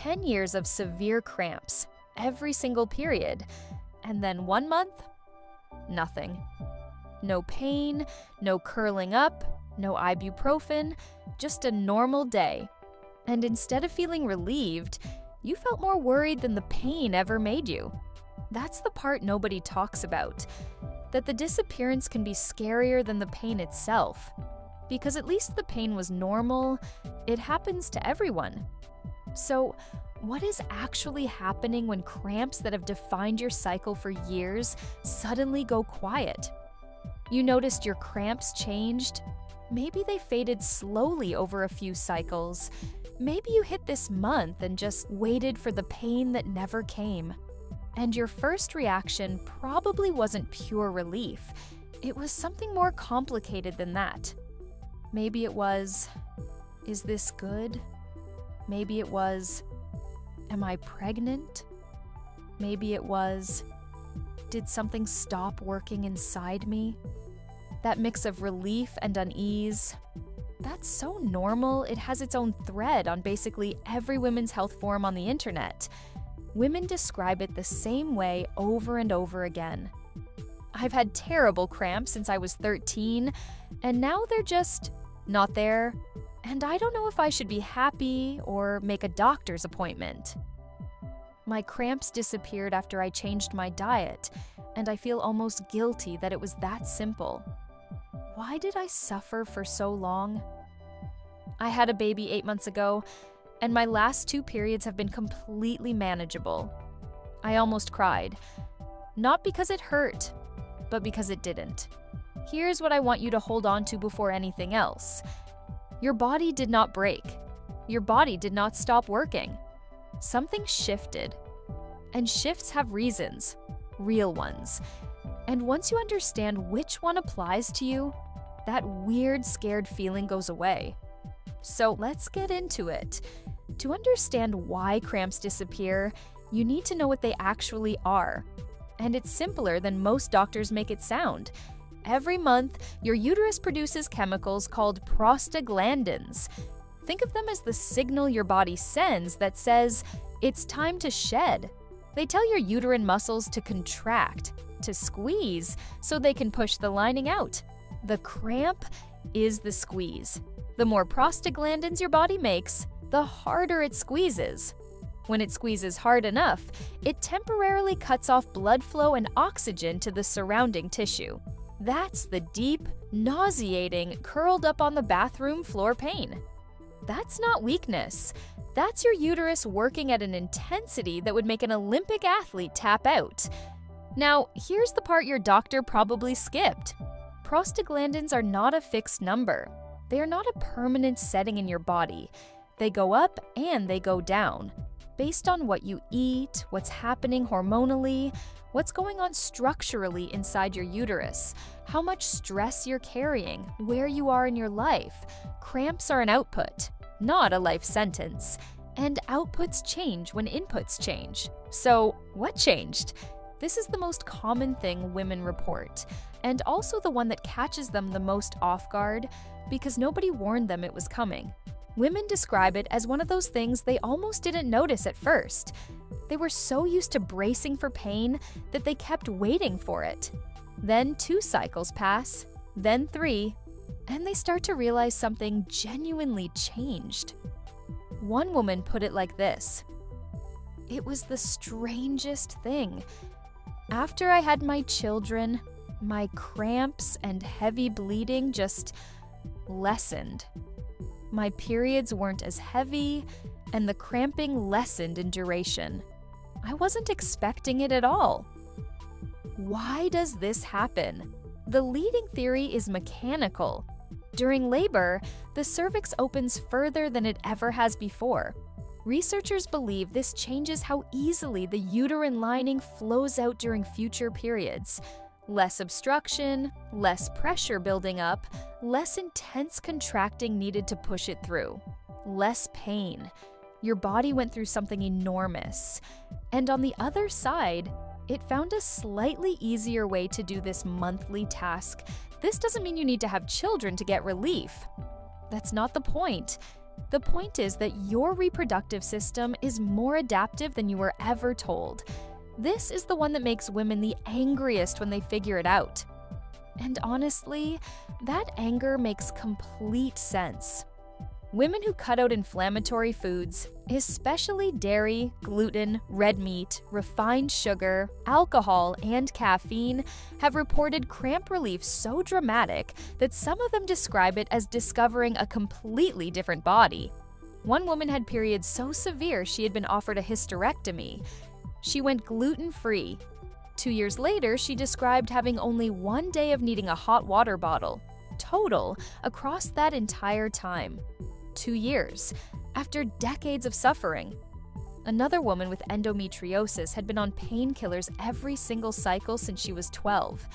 10 years of severe cramps, every single period, and then 1 month? Nothing. No pain, no curling up, no ibuprofen, just a normal day. And instead of feeling relieved, you felt more worried than the pain ever made you. That's the part nobody talks about, that the disappearance can be scarier than the pain itself. Because at least the pain was normal, it happens to everyone. So, what is actually happening when cramps that have defined your cycle for years suddenly go quiet? You noticed your cramps changed? Maybe they faded slowly over a few cycles. Maybe you hit this month and just waited for the pain that never came. And your first reaction probably wasn't pure relief. It was something more complicated than that. Maybe it was, is this good? Maybe it was, am I pregnant? Maybe it was, did something stop working inside me? That mix of relief and unease, that's so normal, it has its own thread on basically every women's health forum on the internet. Women describe it the same way over and over again. I've had terrible cramps since I was 13, and now they're just not there, and I don't know if I should be happy or make a doctor's appointment. My cramps disappeared after I changed my diet, and I feel almost guilty that it was that simple. Why did I suffer for so long? I had a baby 8 months ago, and my last 2 periods have been completely manageable. I almost cried. Not because it hurt, but because it didn't. Here's what I want you to hold on to before anything else. Your body did not break. Your body did not stop working. Something shifted. And shifts have reasons, real ones. And once you understand which one applies to you, that weird, scared feeling goes away. So let's get into it. To understand why cramps disappear, you need to know what they actually are. And it's simpler than most doctors make it sound. Every month, your uterus produces chemicals called prostaglandins. Think of them as the signal your body sends that says, it's time to shed. They tell your uterine muscles to contract, to squeeze, so they can push the lining out. The cramp is the squeeze. The more prostaglandins your body makes, the harder it squeezes. When it squeezes hard enough, it temporarily cuts off blood flow and oxygen to the surrounding tissue. That's the deep, nauseating, curled up on the bathroom floor pain. That's not weakness. That's your uterus working at an intensity that would make an Olympic athlete tap out. Now, here's the part your doctor probably skipped. Prostaglandins are not a fixed number. They are not a permanent setting in your body. They go up and they go down, based on what you eat, what's happening hormonally, what's going on structurally inside your uterus, how much stress you're carrying, where you are in your life. Cramps are an output, not a life sentence. And outputs change when inputs change. So, what changed? This is the most common thing women report, and also the one that catches them the most off guard because nobody warned them it was coming. Women describe it as one of those things they almost didn't notice at first. They were so used to bracing for pain that they kept waiting for it. Then 2 cycles pass, then 3, and they start to realize something genuinely changed. One woman put it like this: "It was the strangest thing. After I had my children, my cramps and heavy bleeding just lessened. My periods weren't as heavy, and the cramping lessened in duration. I wasn't expecting it at all." Why does this happen? The leading theory is mechanical. During labor, the cervix opens further than it ever has before. Researchers believe this changes how easily the uterine lining flows out during future periods. Less obstruction, less pressure building up, less intense contracting needed to push it through, less pain. Your body went through something enormous. And on the other side, it found a slightly easier way to do this monthly task. This doesn't mean you need to have children to get relief. That's not the point. The point is that your reproductive system is more adaptive than you were ever told. This is the one that makes women the angriest when they figure it out. And honestly, that anger makes complete sense. Women who cut out inflammatory foods, especially dairy, gluten, red meat, refined sugar, alcohol, and caffeine, have reported cramp relief so dramatic that some of them describe it as discovering a completely different body. One woman had periods so severe she had been offered a hysterectomy. She went gluten-free. 2 years later, she described having only 1 day of needing a hot water bottle, total, across that entire time. 2 years, after decades of suffering. Another woman with endometriosis had been on painkillers every single cycle since she was 12.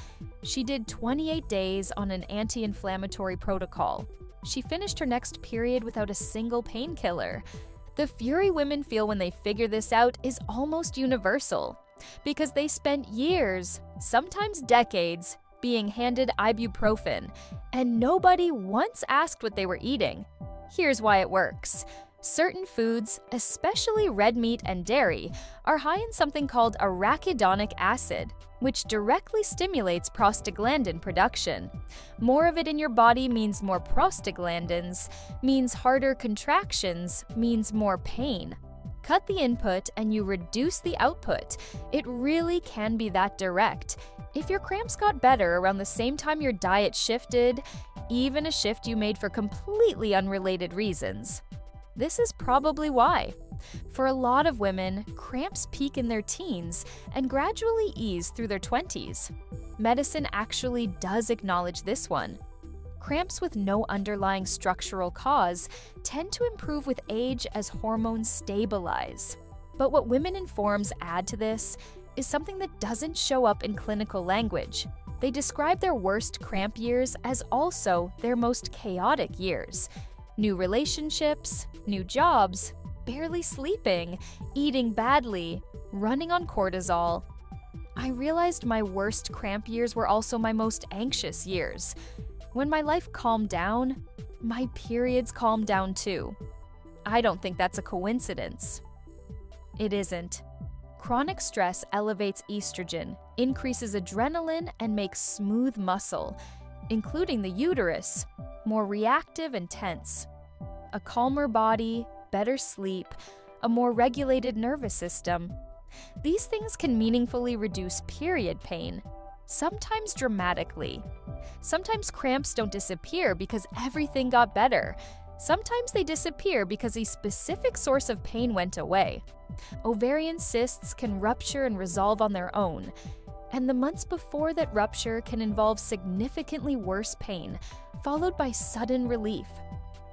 She did 28 days on an anti-inflammatory protocol. She finished her next period without a single painkiller. The fury women feel when they figure this out is almost universal, because they spent years, sometimes decades, being handed ibuprofen, and nobody once asked what they were eating. Here's why it works. Certain foods, especially red meat and dairy, are high in something called arachidonic acid, which directly stimulates prostaglandin production. More of it in your body means more prostaglandins, means harder contractions, means more pain. Cut the input and you reduce the output. It really can be that direct. If your cramps got better around the same time your diet shifted, even a shift you made for completely unrelated reasons. This is probably why. For a lot of women, cramps peak in their teens and gradually ease through their 20s. Medicine actually does acknowledge this one. Cramps with no underlying structural cause tend to improve with age as hormones stabilize. But what women in forums add to this is something that doesn't show up in clinical language. They describe their worst cramp years as also their most chaotic years. New relationships, new jobs, barely sleeping, eating badly, running on cortisol. I realized my worst cramp years were also my most anxious years. When my life calmed down, my periods calmed down too. I don't think that's a coincidence. It isn't. Chronic stress elevates estrogen, increases adrenaline, and makes smooth muscle, including the uterus, more reactive and tense. A calmer body, better sleep, a more regulated nervous system. These things can meaningfully reduce period pain, sometimes dramatically. Sometimes cramps don't disappear because everything got better. Sometimes they disappear because a specific source of pain went away. Ovarian cysts can rupture and resolve on their own, and the months before that rupture can involve significantly worse pain, followed by sudden relief.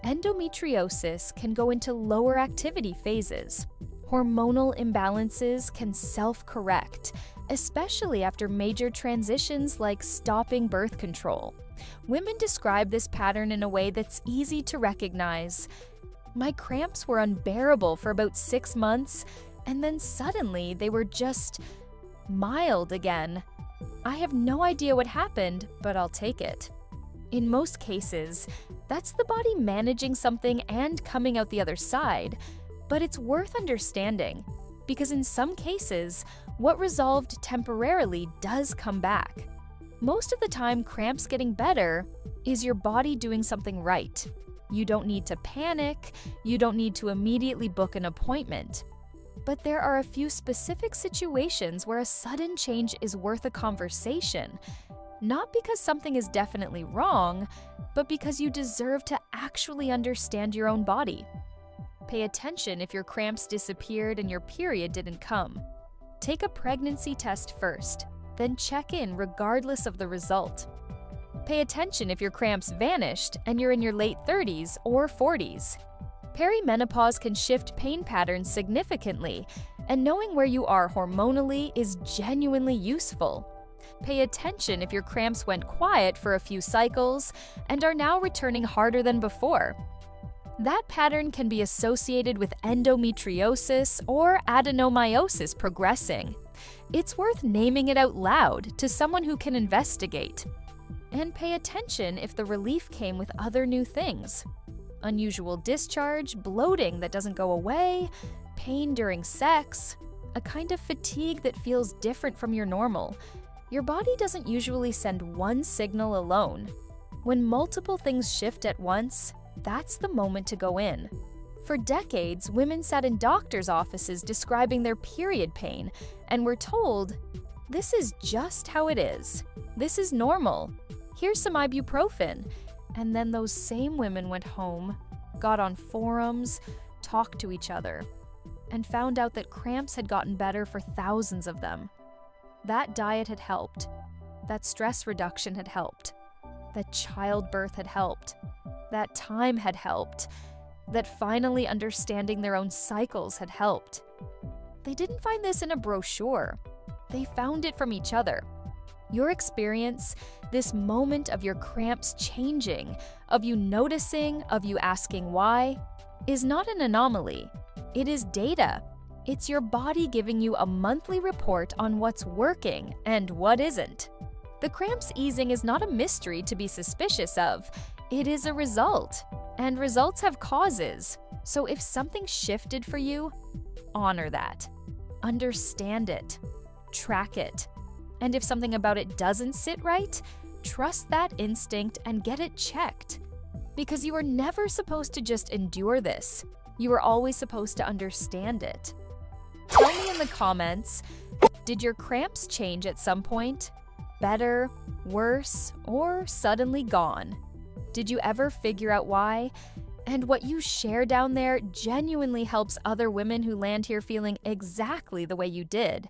Endometriosis can go into lower activity phases. Hormonal imbalances can self-correct, especially after major transitions like stopping birth control. Women describe this pattern in a way that's easy to recognize. My cramps were unbearable for about 6 months, and then suddenly they were just mild again. I have no idea what happened, but I'll take it. In most cases, that's the body managing something and coming out the other side, but it's worth understanding, because in some cases, what resolved temporarily does come back. Most of the time, cramps getting better is your body doing something right. You don't need to panic, you don't need to immediately book an appointment. But there are a few specific situations where a sudden change is worth a conversation, not because something is definitely wrong, but because you deserve to actually understand your own body. Pay attention if your cramps disappeared and your period didn't come. Take a pregnancy test first, then check in regardless of the result. Pay attention if your cramps vanished and you're in your late 30s or 40s. Perimenopause can shift pain patterns significantly, and knowing where you are hormonally is genuinely useful. Pay attention if your cramps went quiet for a few cycles and are now returning harder than before. That pattern can be associated with endometriosis or adenomyosis progressing. It's worth naming it out loud to someone who can investigate. And pay attention if the relief came with other new things. unusual discharge, bloating that doesn't go away, pain during sex, a kind of fatigue that feels different from your normal. Your body doesn't usually send one signal alone. When multiple things shift at once, that's the moment to go in. For decades, women sat in doctors' offices describing their period pain and were told, "This is just how it is. This is normal. Here's some ibuprofen." And then those same women went home, got on forums, talked to each other, and found out that cramps had gotten better for thousands of them. That diet had helped. That stress reduction had helped. That childbirth had helped. That time had helped. That finally understanding their own cycles had helped. They didn't find this in a brochure. They found it from each other. Your experience, this moment of your cramps changing, of you noticing, of you asking why, is not an anomaly. It is data. It's your body giving you a monthly report on what's working and what isn't. The cramps easing is not a mystery to be suspicious of. It is a result. And results have causes. So if something shifted for you, honor that. Understand it. Track it. And if something about it doesn't sit right, trust that instinct and get it checked. Because you are never supposed to just endure this. You are always supposed to understand it. Tell me in the comments, did your cramps change at some point? Better, worse, or suddenly gone? Did you ever figure out why? And what you share down there genuinely helps other women who land here feeling exactly the way you did.